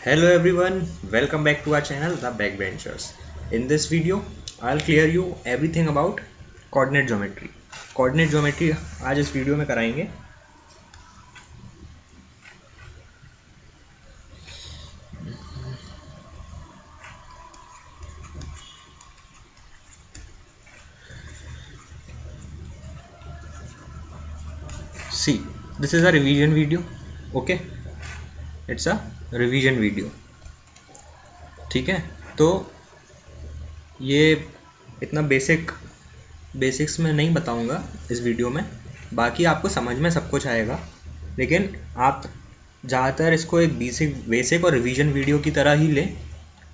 Hello everyone, welcome back to our channel The Backbenchers. In this video, I'll clear you everything about coordinate geometry. Coordinate geometry आज इस video में कराएंगे. See, this is a revision video. Okay, it's a revision video. ठीक है, तो ये इतना basics में नहीं बताऊंगा इस वीडियो में. बाकी आपको समझ में सब कुछ आएगा, लेकिन आप ज़्यादातर इसको एक बेसिक और रिवीजन वीडियो की तरह ही लें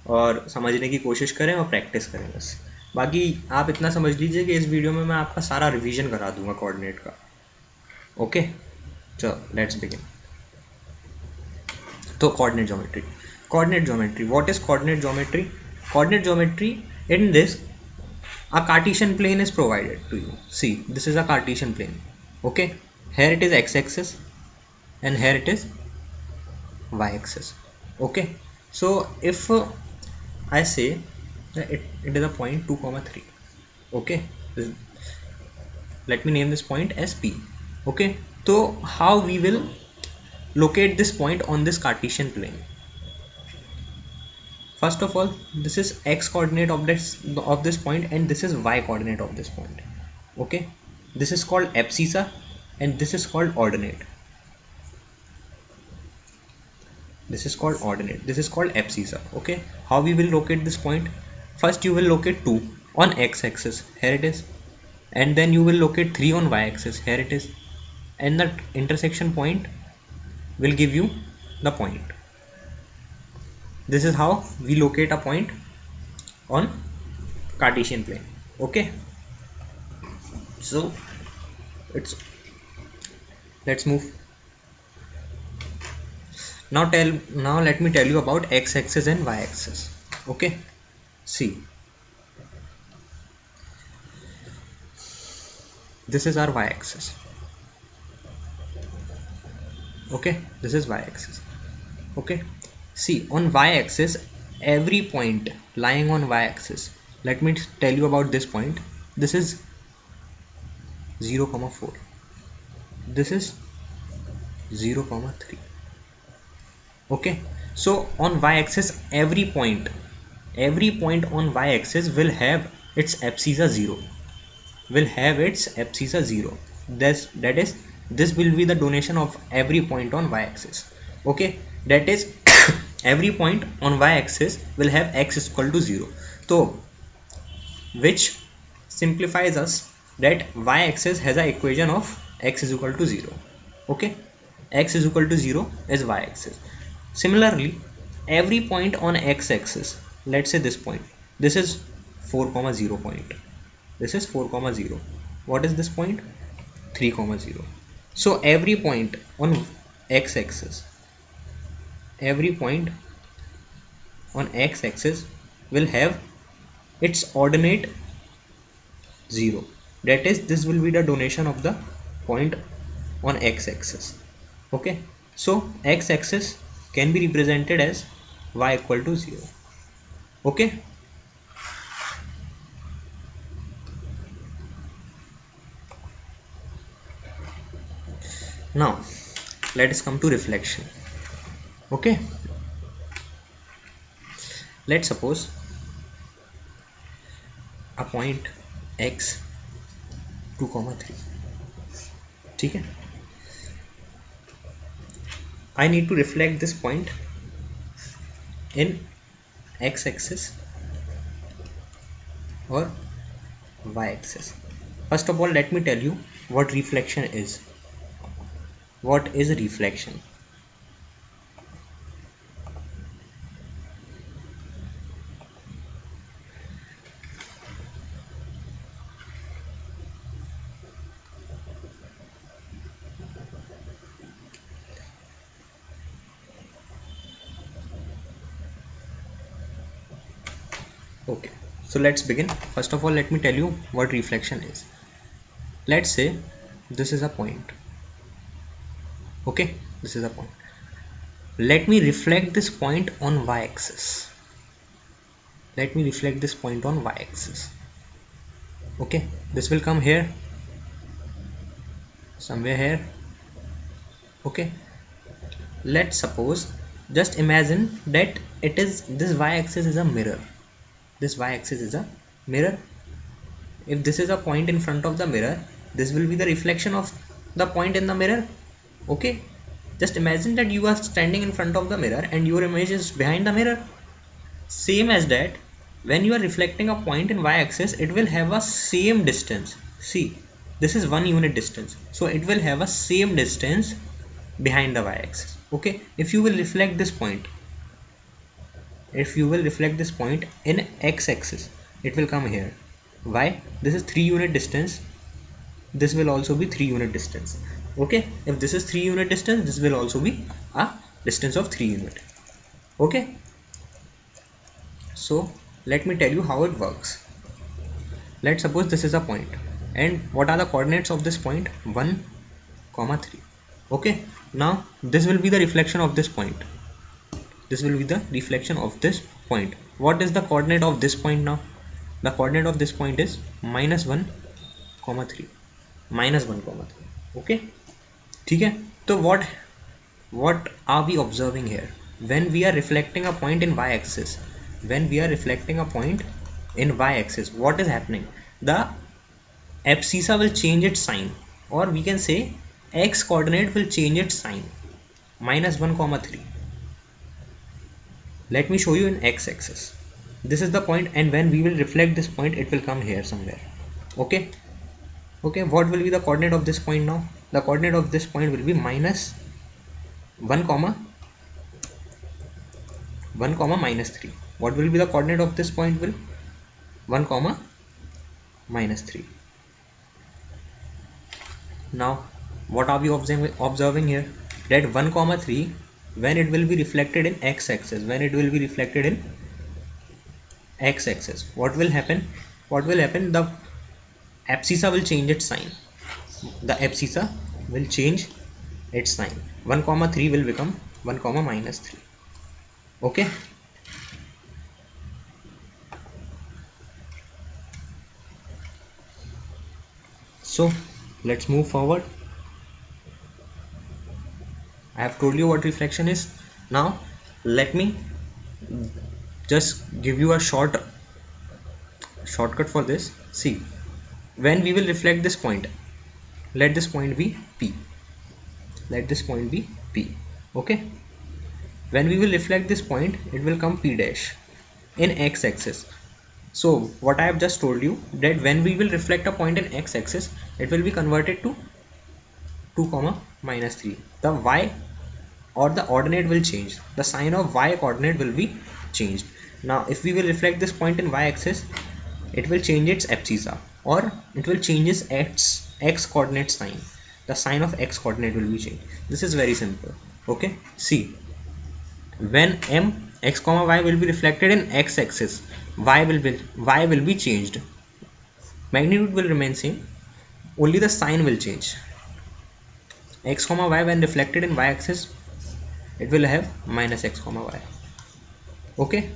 और समझने की कोशिश करें और प्रैक्टिस करें बस. बाकी आप इतना समझ लीजिए कि इस वीडियो में मैं आपका सारा रिवीजन करा दूंगा कोऑर्डिनेट का. ओके, चलो लेट्स बिगिन. तो coordinate geometry what is coordinate geometry? Coordinate geometry, in this a Cartesian plane is provided to you. See, this is a Cartesian plane. Okay, here it is x-axis and here it is y-axis. Okay, so if I say that it is a point 2,3. Okay, let me name this point as P. Okay, so how we will locate this point on this Cartesian plane? First of all, this is x coordinate of this point and this is y coordinate of this point. Okay, this is called abscissa and this is called ordinate. This is called abscissa. Okay, how we will locate this point? First you will locate 2 on x-axis, here it is, and then you will locate 3 on y-axis, here it is, and the intersection point will give you the point. This is how we locate a point on Cartesian plane. Okay, so let's move. Now let me tell you about x-axis and y-axis. Okay, see, this is our y-axis. Okay, this is y-axis. Okay, see, on y-axis, every point lying on y-axis, let me tell you about this point. This is 0,4. This is 0,3. Okay, so on y-axis, every point on y-axis will have its abscissa 0. That is, this will be the donation of every point on y-axis. Okay, that is every point on y-axis will have x is equal to 0. So which simplifies us that y-axis has an equation of x is equal to 0. Okay, x is equal to 0 is y-axis. Similarly, every point on x-axis, let's say this point, this is 4,0 point, this is 4,0. What is this point? 3,0. So every point on x-axis, will have its ordinate 0. That is, this will be the donation of the point on x-axis. Okay, so x-axis can be represented as y equal to 0. Okay, now let us come to reflection. Okay, let's suppose a point x 2,3. ठीक है, I need to reflect this point in x-axis or y-axis. First of all, let me tell you what reflection is. What is reflection? Okay, so let's begin. First of all, let me tell you what reflection is. Let's say this is a point. Okay, this is a point. let me reflect this point on y-axis. Let me reflect this point on y-axis. Okay, this will come here, somewhere here. Okay, let's suppose, just imagine that it is, this y-axis is a mirror. This y-axis is a mirror. If this is a point in front of the mirror, this will be the reflection of the point in the mirror. Okay, just imagine that you are standing in front of the mirror and your image is behind the mirror. Same as that, when you are reflecting a point in y-axis, it will have a same distance. See, this is 1 unit distance, so it will have a same distance behind the y-axis. Okay, if you will reflect this point, in x-axis, it will come here. Why? This is 3 unit distance, this will also be 3 unit distance. Okay, if this is 3 unit distance, this will also be a distance of 3 unit. Okay, so let me tell you how it works. Let's suppose this is a point, and what are the coordinates of this point? 1, 3. Okay, now this will be the reflection of this point. This will be the reflection of this point. What is the coordinate of this point now? The coordinate of this point is -1, 3. -1, 3. Okay, ठीक है. तो what are we observing here? When we are reflecting a point in y-axis, what is happening? The abscissa will change its sign, or we can say x coordinate will change its sign. -1, 3. Let me show you in x-axis. This is the point, and when we will reflect this point, it will come here somewhere. Okay, what will be the coordinate of this point now? The coordinate of this point will be -1, 3. What will be the coordinate of this point? Will 1, -3. Now what are we observing here? That 1, 3, when it will be reflected in x-axis, what will happen? The abscissa will change its sign. 1, 3 will become 1, -3. Okay, so let's move forward. I have told you what reflection is. Now let me just give you a shortcut for this. See, when we will reflect this point, let this point be P. Okay, when we will reflect this point, it will come P dash in x-axis. So what I have just told you, that when we will reflect a point in x-axis, it will be converted to 2, -3. The y or the ordinate will change. The sign of y coordinate will be changed. Now if we will reflect this point in y-axis, it will change its abscissa, or it will change its x coordinate sign. The sign of x coordinate will be changed. This is very simple. Okay, see, when x, y will be reflected in x-axis, y will be changed. Magnitude will remain same, only the sign will change. X, y when reflected in y-axis, it will have -x, y. Okay,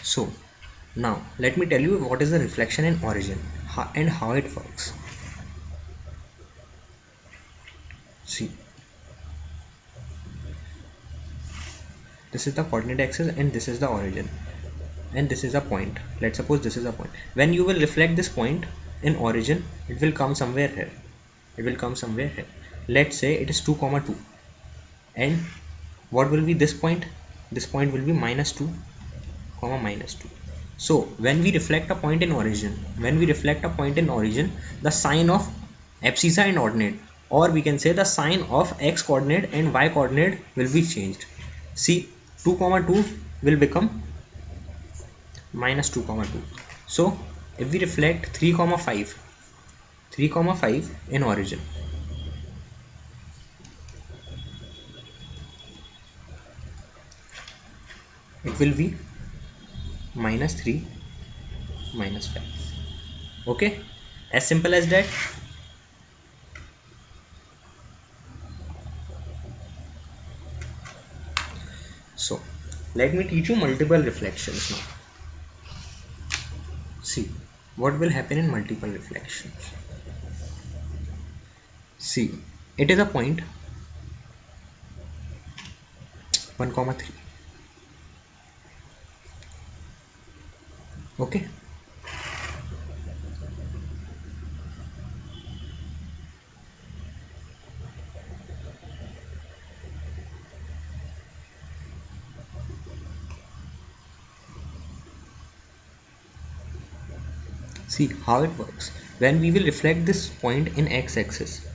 so now let me tell you what is the reflection in origin and how it works. See, this is the coordinate axis and this is the origin, and this is a point. Let's suppose this is a point. When you will reflect this point in origin, it will come somewhere here. Let's say it is 2, 2, and what will be this point? This point will be -2, -2. So when we reflect a point in origin, the sign of abscissa and ordinate, or we can say the sign of x coordinate and y coordinate will be changed. See, 2, 2 will become -2, 2. So if we reflect 3, 5 in origin, it will be -3, -5. Okay, as simple as that. So let me teach you multiple reflections now. See what will happen in multiple reflections. See, it is a point 1 comma 3. Okay, see how it works when we will reflect this point in x-axis.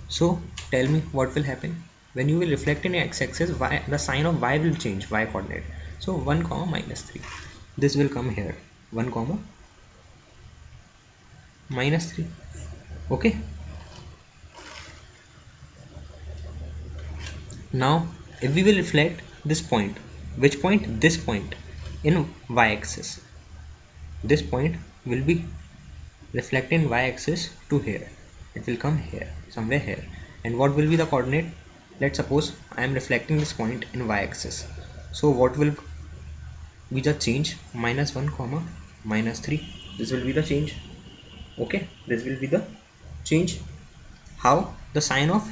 So tell me what will happen when you will reflect in x-axis. Y, the sign of y will change, y coordinate. So 1 comma minus 3, this will come here, 1 comma minus 3. Okay, now if we will reflect this point, which point? This point in y-axis. This point will be reflected in y-axis to here. It will come here, somewhere here. And what will be the coordinate? Let's suppose I am reflecting this point in y-axis. So what will be the change? Minus 1 comma minus 3. This will be the change. Okay, this will be the change. How? The sign of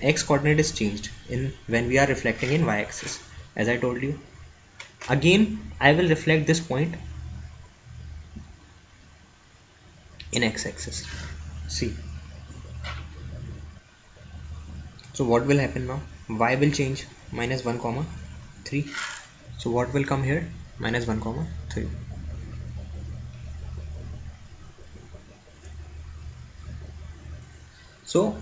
x coordinate is changed in when we are reflecting in y-axis, as I told you. Again I will reflect this point in x-axis. See, so what will happen now? Y will change, minus 1 comma 3. So what will come here? Minus 1 comma 3. So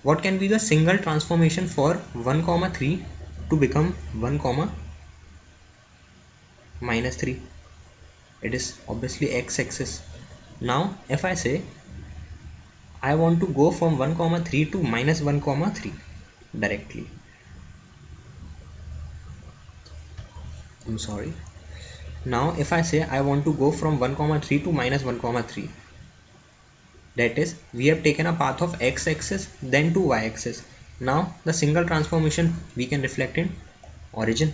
what can be the single transformation for 1 comma 3 to become 1 comma minus 3? It is obviously x-axis. Now if I say I want to go from 1 comma 3 to minus 1 comma 3 directly, I'm sorry. Now if I say I want to go from 1 comma 3 to minus 1 comma 3, that is, we have taken a path of x-axis then to y-axis. Now the single transformation we can reflect in origin.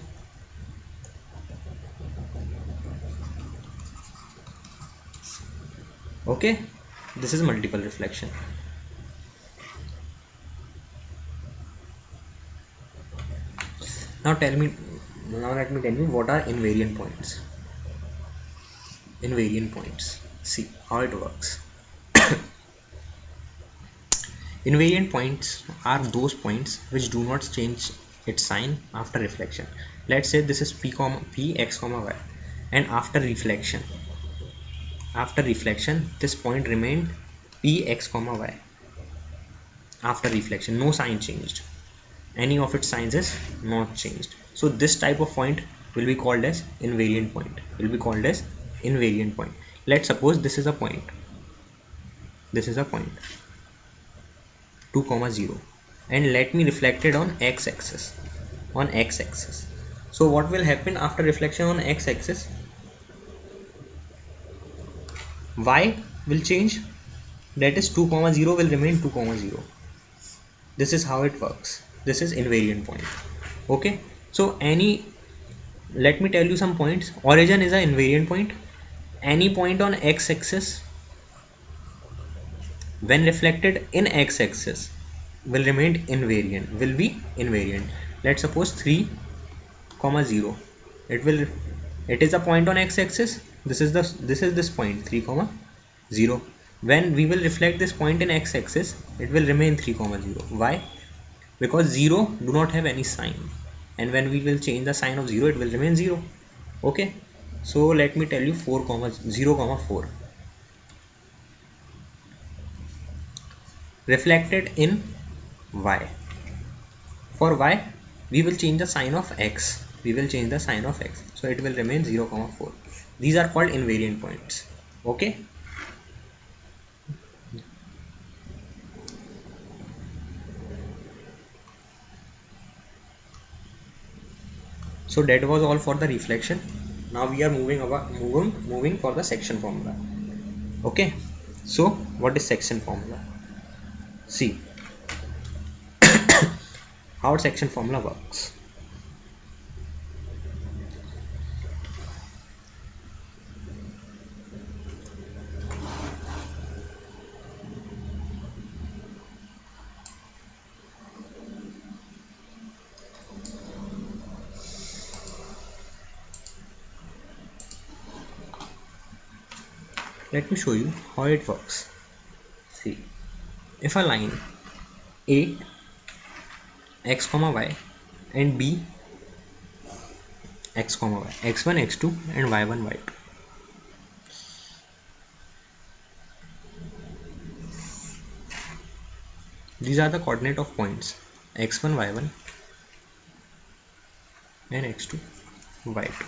Okay, this is multiple reflection. Now let me tell you what are invariant points. Invariant points, see how it works. Invariant points are those points which do not change its sign after reflection. Let's say this is p x comma y, and after reflection this point remained p x comma y. After reflection no sign changed, any of its signs is not changed. So this type of point will be called as invariant point, Let's suppose this is a point 2 comma 0, and let me reflect it on x-axis. So what will happen after reflection on x-axis? Y will change, that is 2 comma 0 will remain 2 comma 0. This is how it works. This is invariant point. Okay, so let me tell you some points. Origin is an invariant point. Any point on x-axis when reflected in x-axis will be invariant. Let's suppose 3 comma 0, it is a point on x-axis. This is this point 3 comma 0. When we will reflect this point in x-axis, it will remain 3 comma 0. Why? Because 0 do not have any sign, and when we will change the sign of 0, it will remain 0. Okay, so let me tell you 4 comma 0 comma 4 reflected in y. For y we will change the sign of x, so it will remain 0 comma 4. These are called invariant points. Okay, so that was all for the reflection. Now we are moving for the section formula. Okay, so what is section formula? See, how section formula works. Let me show you how it works. See, if a line A x comma y and B x comma y, x1 x2 and y1 y2, these are the coordinate of points x1 y1 and x2 y2.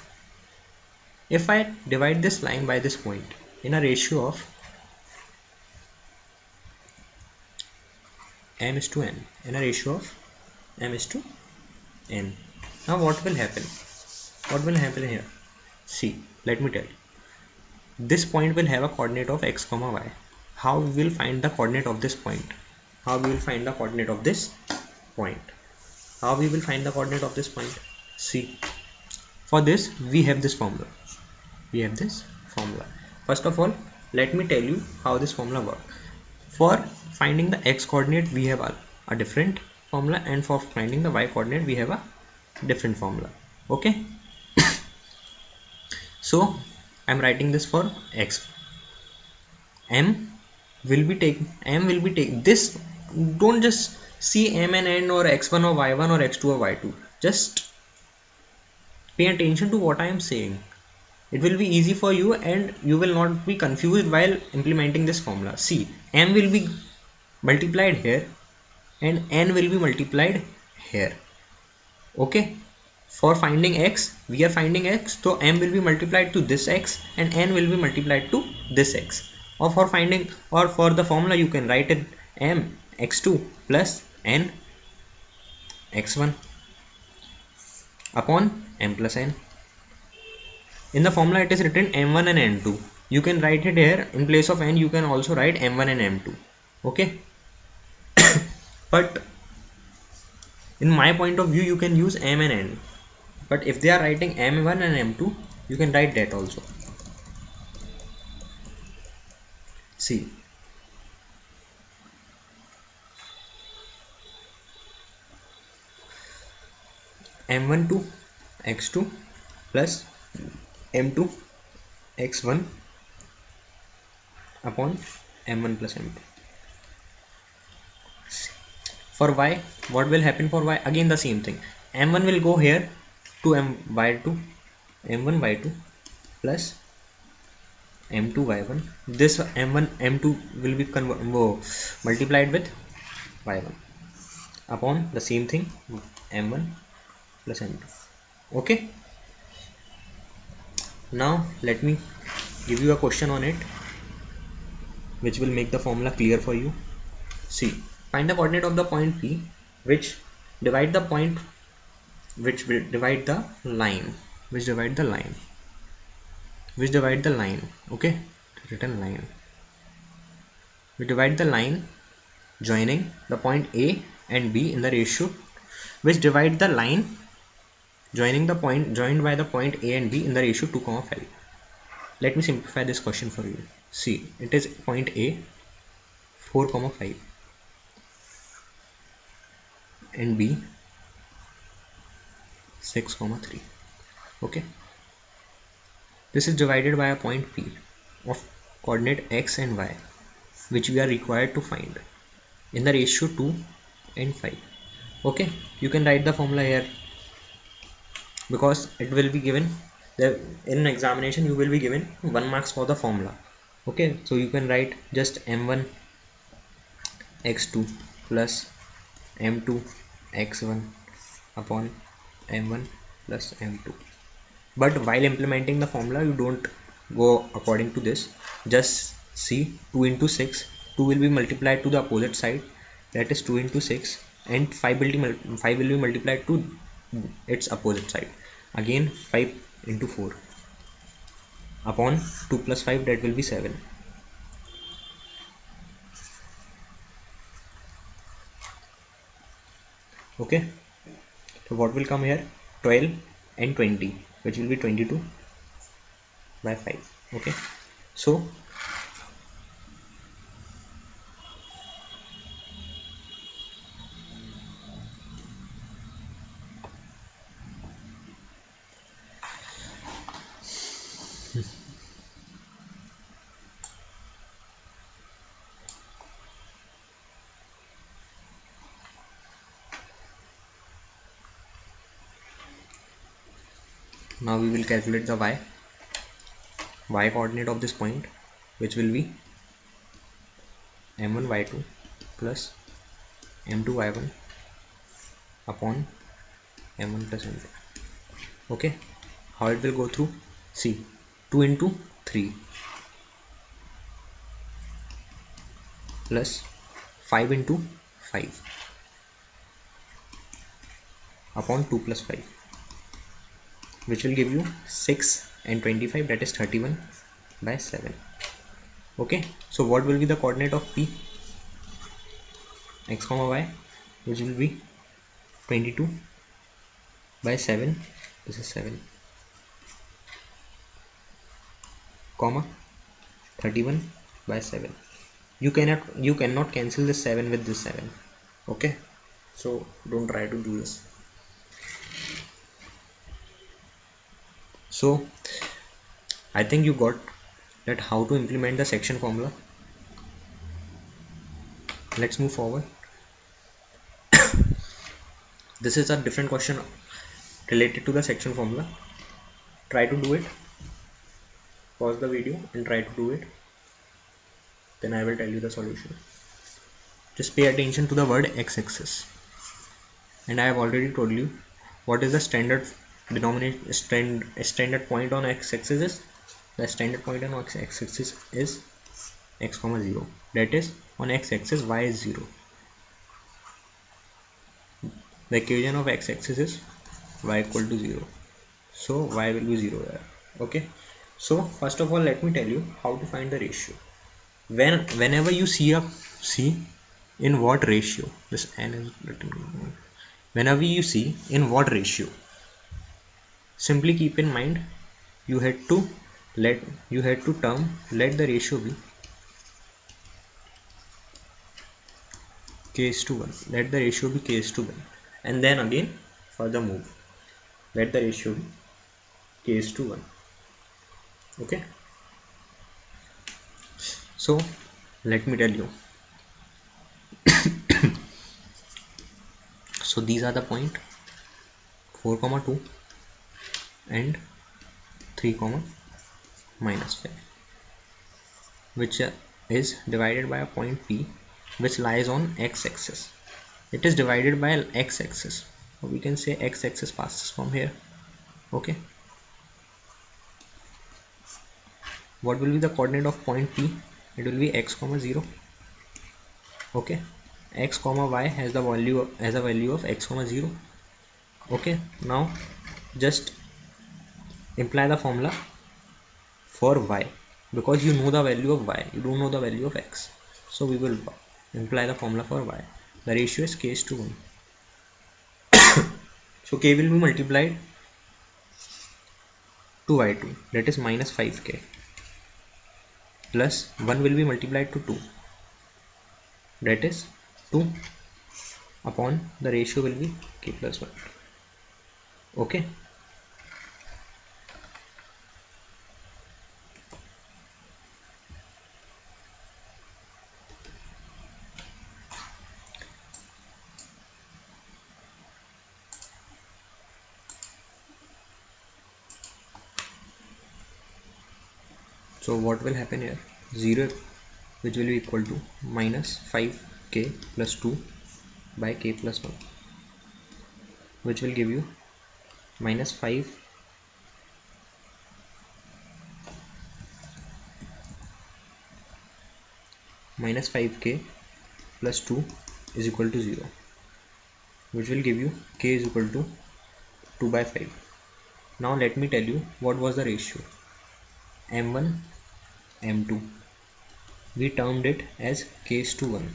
If I divide this line by this point in a ratio of m is to n, in a ratio of m is to n, now what will happen? What will happen here? See, let me tell you. This point will have a coordinate of x comma y. How we will find the coordinate of this point? How we will find the coordinate of this point? How we will find the coordinate of this point? See, for this we have this formula. We have this formula. First of all, let me tell you how this formula works. For finding the x coordinate we have a different formula, and for finding the y coordinate we have a different formula. Okay. So I'm writing this for x. M will be taken this. Don't just see m and n or x1 or y1 or x2 or y2. Just pay attention to what I am saying. It will be easy for you and you will not be confused while implementing this formula. See, m will be multiplied here and n will be multiplied here. Okay. For finding x, we are finding x, so m will be multiplied to this x and n will be multiplied to this x. Or for finding, or for the formula, you can write it m x2 plus n x1 upon m plus n. In the formula it is written m1 and m2. You can write it here in place of n. You can also write m1 and m2. Okay. But in my point of view, you can use m and n. But if they are writing m1 and m2, you can write that also. See, m1 to x2 plus m2 x1 upon m1 plus m2. For y, what will happen for y? Again the same thing. M1 will go here to y2, m1 y2 plus m2 y1. This m1 m2 will be multiplied with y1 upon the same thing, m1 plus m2. Okay. Now let me give you a question on it, which will make the formula clear for you. See, find the coordinate of the point P which divide the point, which will divide the line, which divide the line, which divide the line. Okay, written line. We divide the line joining the point A and B in the ratio, which divide the line joining the point joined by the point A and B in the ratio 2,5. Let me simplify this question for you. See, it is point A 4,5 and B 6,3. Okay, this is divided by a point P of coordinate x and y, which we are required to find in the ratio 2 and 5. Okay, you can write the formula here because it will be given in examination. You will be given 1 marks for the formula. Okay, so you can write just m1 x2 plus m2 x1 upon m1 plus m2. But while implementing the formula, you don't go according to this. Just see 2 into 6, 2 will be multiplied to the opposite side, that is 2 into 6, and 5 will be multiplied to its opposite side, again 5 into 4 upon 2 plus 5, that will be 7. Okay, So what will come here? 12 and 20, which will be 22 by 5. Okay, so now we will calculate the y coordinate of this point, which will be m1 y2 plus m2 y1 upon m1 plus m2. Okay, how it will go through? See, 2 into 3 plus 5 into 5 upon 2 plus 5, which will give you 6 and 25, that is 31 by 7. Okay, so what will be the coordinate of P? X comma y, which will be 22 by 7, this is 7, comma 31 by 7. You cannot cancel this 7 with this 7. Okay, so don't try to do this. So I think you got that how to implement the section formula. Let's move forward. This is a different question related to the section formula. Try to do it. Pause the video and try to do it. Then I will tell you the solution. Just pay attention to the word x-axis. And I have already told you what is the standard standard point on x-axis is. The standard point on x-axis is x comma 0. That is, on x-axis y is 0. The equation of x-axis is y equal to 0. So y will be 0 there. Okay. So first of all, let me tell you how to find the ratio. Whenever you see in what ratio this n is written, whenever you see in what ratio, simply keep in mind you had to let the ratio be k is to 1. Let the ratio be k is to 1, and then again further move, let the ratio be k is to 1. Okay, so let me tell you. So these are the point 4 comma 2 and 3 comma minus 5, which is divided by a point P which lies on x-axis. It is divided by x-axis, or we can say x-axis passes from here. Okay, what will be the coordinate of point P? It will be x comma 0. Okay, x comma y has a value of x comma 0. Okay, now just imply the formula for y, because you know the value of y, you don't know the value of x. So we will imply the formula for y. The ratio is k is to 1. So k will be multiplied to y2, that is minus 5k, plus 1 will be multiplied to 2, that is 2, upon the ratio will be k plus 1. Okay, so what will happen here? 0, which will be equal to minus 5k plus 2 by k plus 1, which will give you minus 5 minus 5k plus 2 is equal to 0, which will give you k is equal to 2 by 5. Now let me tell you what was the ratio. m1 m2, we termed it as k is to 1,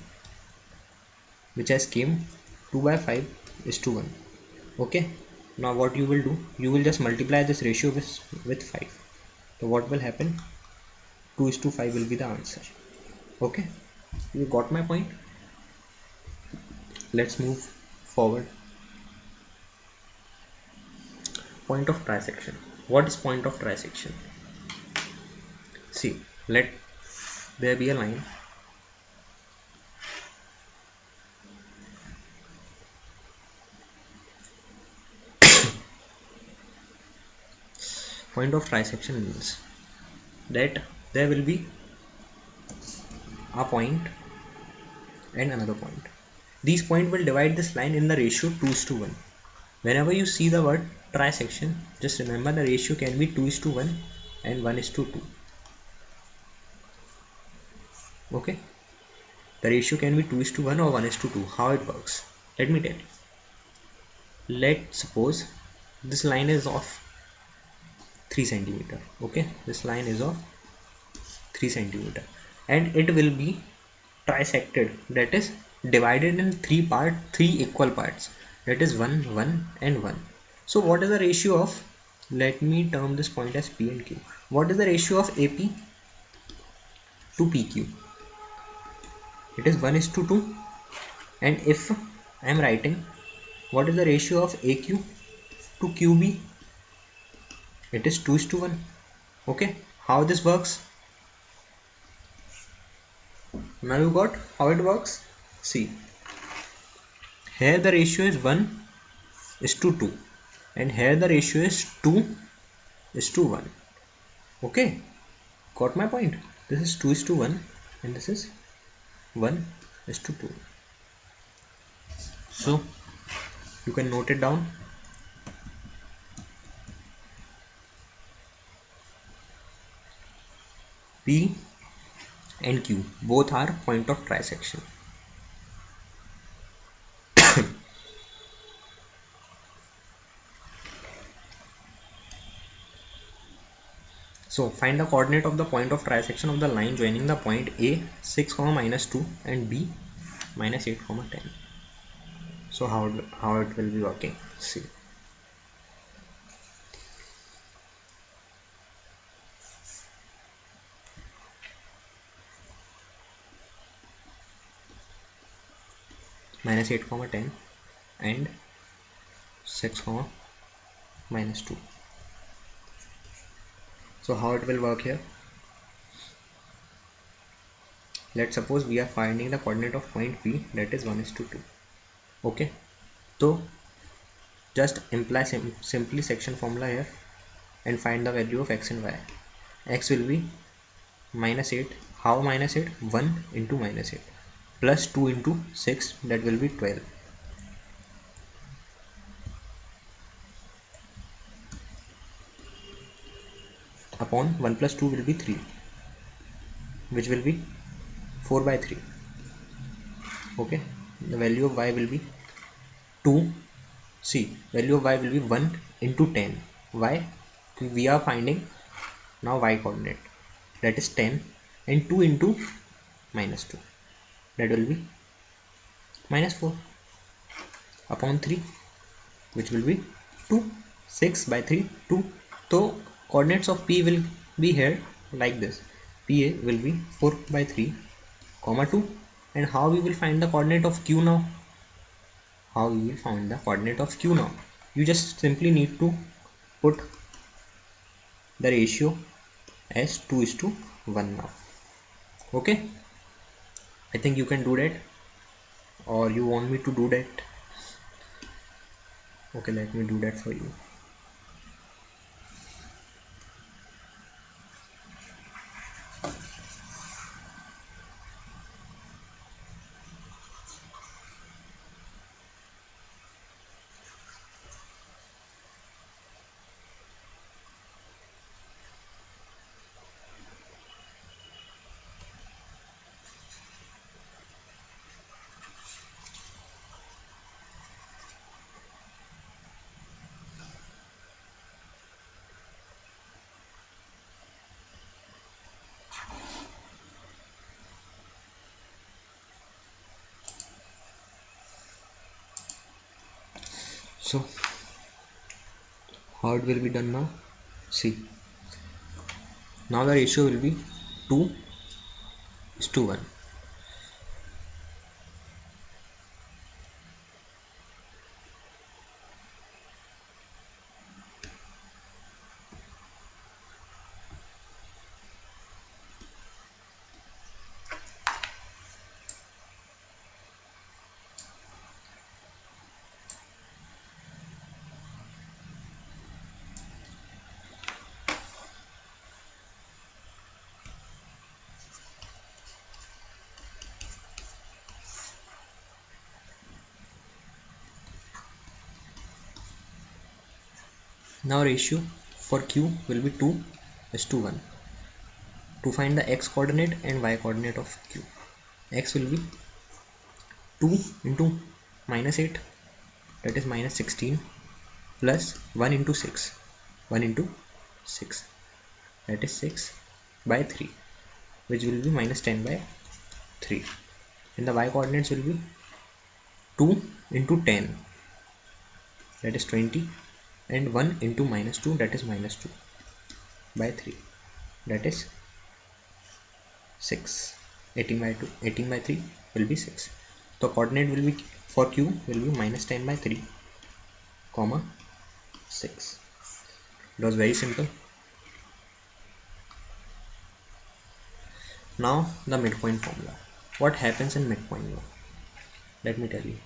which has came 2 by 5 is to 1. Okay, now what you will do, you will just multiply this ratio with 5. So what will happen, 2:5 will be the answer. Okay, you got my point. Let's move forward. Point of trisection. What is point of trisection? See, let there be a line. Point of trisection means that there will be a point and another point. These points will divide this line in the ratio 2:1. Whenever you see the word trisection, just remember the ratio can be 2:1 and 1:2. Okay, the ratio can be 2:1 or 1:2. How it works? Let me tell you. Let's suppose this line is of 3 centimeter. Okay, this line is of 3 centimeter and it will be trisected, that is divided in three equal parts, that is 1 1 and 1. So what is the ratio of, let me term this point as P and Q. What is the ratio of AP to PQ? It is 1:2. And if I am writing what is the ratio of AQ to QB, it is 2:1. Okay, how this works? Now you got how it works. See, here the ratio is 1:2 and here the ratio is 2:1. Okay, got my point. This is 2:1 and this is 1:2. So you can note it down. P and Q both are point of trisection. So find the coordinate of the point of trisection of the line joining the point A 6, -2 and B -8, 10. So how it will be working? See, -8, 10 and 6, -2. So how it will work here? Let's suppose we are finding the coordinate of point P, that is 1:2. Okay, so just imply simply section formula here and find the value of x and y. X will be -8. How -8? 1 into -8 plus 2 into 6, that will be 12. Upon 1 plus 2 will be 3, which will be 4/3. Okay, the value of y will be 2. See, value of y will be 1 into 10. Why? We are finding now y coordinate, that is 10, and 2 into -2, that will be -4 upon 3, which will be 2. 6 by 3, 2. So coordinates of P will be here like this. PA will be 4/3, 2. And how we will find the coordinate of Q now? How we will find the coordinate of Q now? You just simply need to put the ratio as 2:1 now. Okay, I think you can do that, or you want me to do that? Okay, let me do that for you. So How it will be done now? See, now the ratio will be 2:1. Now ratio for Q will be 2:1. To find the x coordinate and y coordinate of Q, x will be 2 into -8, that is -16, plus 1 into 6, 1 into 6, that is 6 by 3, which will be -10 by 3. And the y coordinates will be 2 into 10, that is 20, and 1 into -2, that is -2 by 3, that is 6. 18 by 2, 18 by 3 will be 6. The coordinate will be for Q will be -10 by 3, comma 6. It was very simple. Now the midpoint formula. What happens in midpoint law? Let me tell you.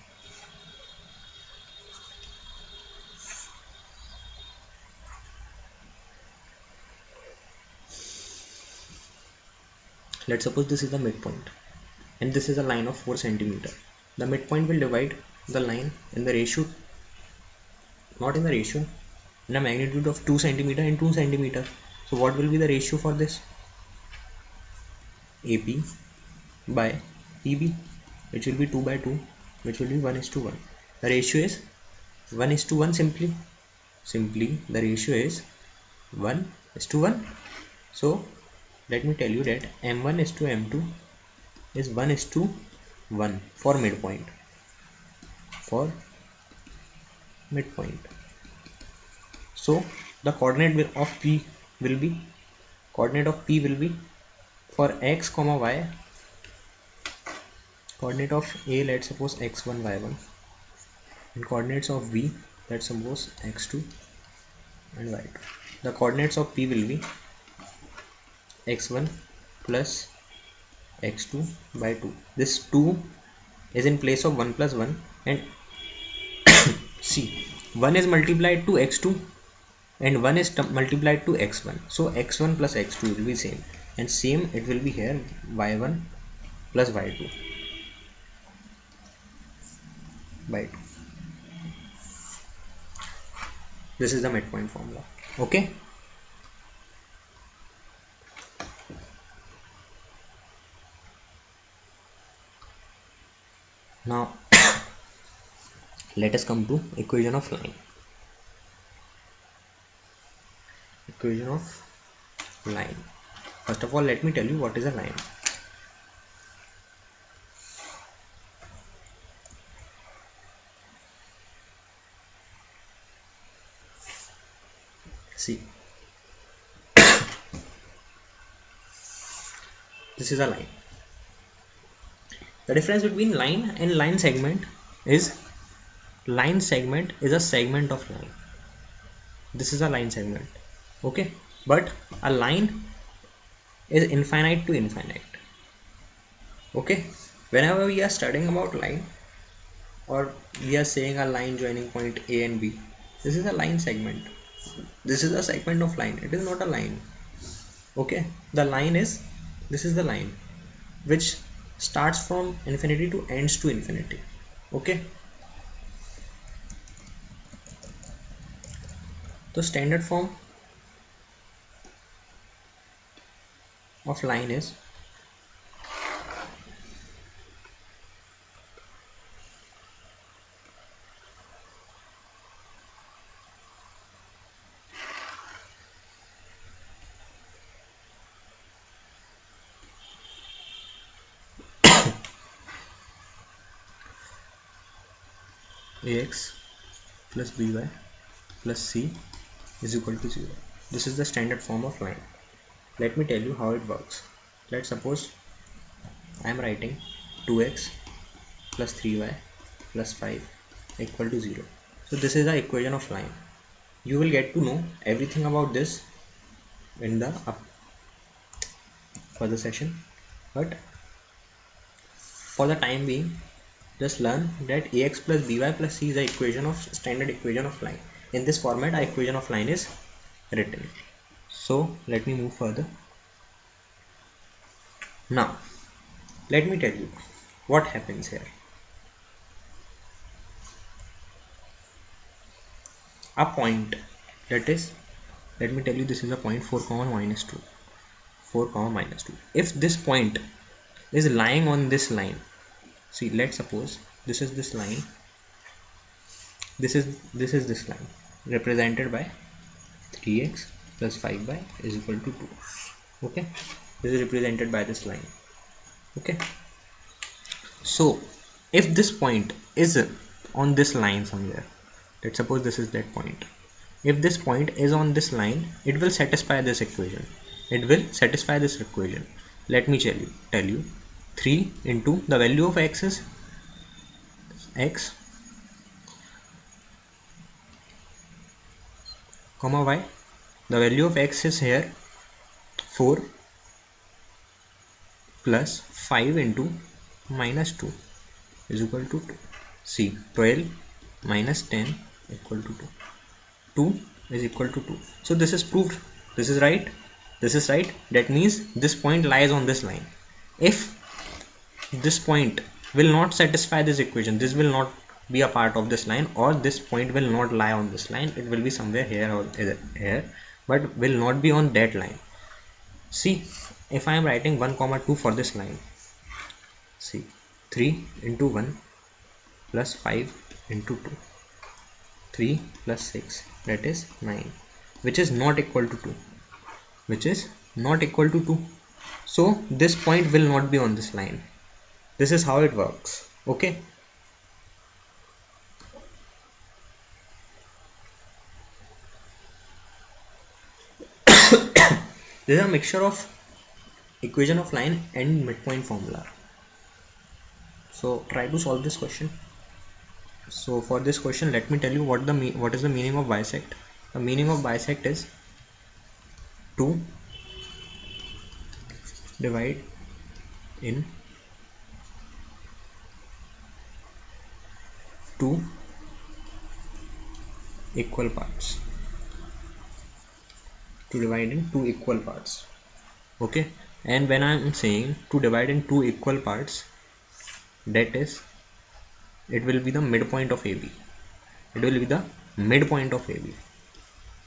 Let's suppose this is the midpoint and this is a line of 4 centimeter. The midpoint will divide the line in the ratio, not in the ratio, in a magnitude of 2 centimeter and 2 centimeter. So what will be the ratio for this? AP by PB, which will be 2 by 2, which will be 1:1. The ratio is 1:1. Simply the ratio is 1:1. So let me tell you that M1 is to M2 is 1:1 for midpoint. For midpoint. So the coordinate of P will be for x comma y. Coordinate of A, let's suppose x1 y1, and coordinates of B, let's suppose x2 and y2. The coordinates of P will be x1 plus x2 by 2. This 2 is in place of 1 plus 1, and see, 1 is multiplied to x2 and 1 is multiplied to x1. So x1 plus x2 will be same, and same it will be here, y1 plus y2 by 2. This is the midpoint formula. Okay. Now let us come to equation of line. Equation of line. First of all, let me tell you what is a line. See, this is a line. The difference between line and line segment is a segment of line. This is a line segment. Okay, but a line is infinite to infinite. Okay, whenever we are studying about line, or we are saying a line joining point A and B, this is a line segment. This is a segment of line. It is not a line. Okay, the line is, this is the line which starts from infinity to ends to infinity. Okay, the standard form of line is ax plus by plus c is equal to 0. This is the standard form of line. Let me tell you how it works. Let's suppose I am writing 2x plus 3y plus 5 equal to 0. So this is the equation of line. You will get to know everything about this in the further session, but for the time being, just learn that ax plus by plus c is the equation of standard equation of line. In this format, our equation of line is written. So let me move further. Now let me tell you what happens here. A point, that is, let me tell you, this is a point 4 comma minus 2, 4 comma minus 2. If this point is lying on this line, see, let's suppose this is this line, this is this line represented by 3x plus 5y is equal to 2. Okay, this is represented by this line. Okay, so if this point is on this line somewhere, let's suppose this is that point. If this point is on this line, it will satisfy this equation. It will satisfy this equation. Let me tell you 3 into the value of x is x comma y. The value of x is here 4 plus 5 into minus 2 is equal to 2. See, 12 minus 10 equal to 2. 2 is equal to 2. So this is proved. This is right. This is right. That means this point lies on this line. If this point will not satisfy this equation, this will not be a part of this line, or this point will not lie on this line, it will be somewhere here or here, but will not be on that line. See, if I am writing 1 comma 2 for this line, see, 3 into 1 plus 5 into 2, 3 plus 6, that is 9, which is not equal to 2, which is not equal to 2. So this point will not be on this line. This is how it works. Okay, this is a mixture of equation of line and midpoint formula. So try to solve this question. So for this question, let me tell you what is the meaning of bisect. The meaning of bisect is to divide in two equal parts. To divide in two equal parts. Okay, and when I am saying to divide in two equal parts, that is, it will be the midpoint of AB. It will be the midpoint of AB,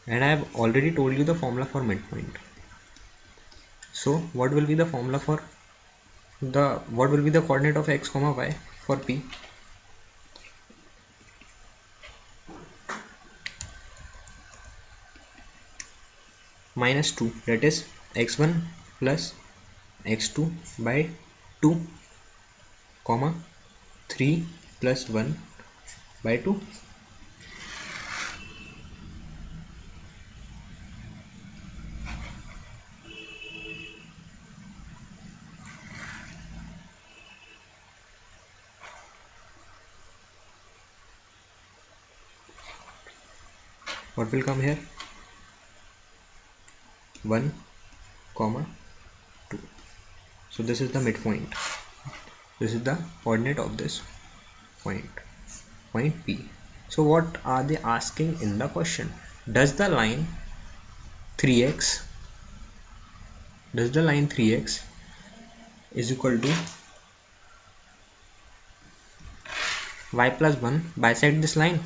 and I have already told you the formula for midpoint. So what will be the formula for what will be the coordinate of x comma y for P? Minus 2, that is x1 plus x2 by 2 comma 3 plus 1 by 2. What will come here? 1 comma 2. So this is the midpoint. This is the coordinate of this point P. So what are they asking in the question? Does the line 3x is equal to y plus 1 bisect this line?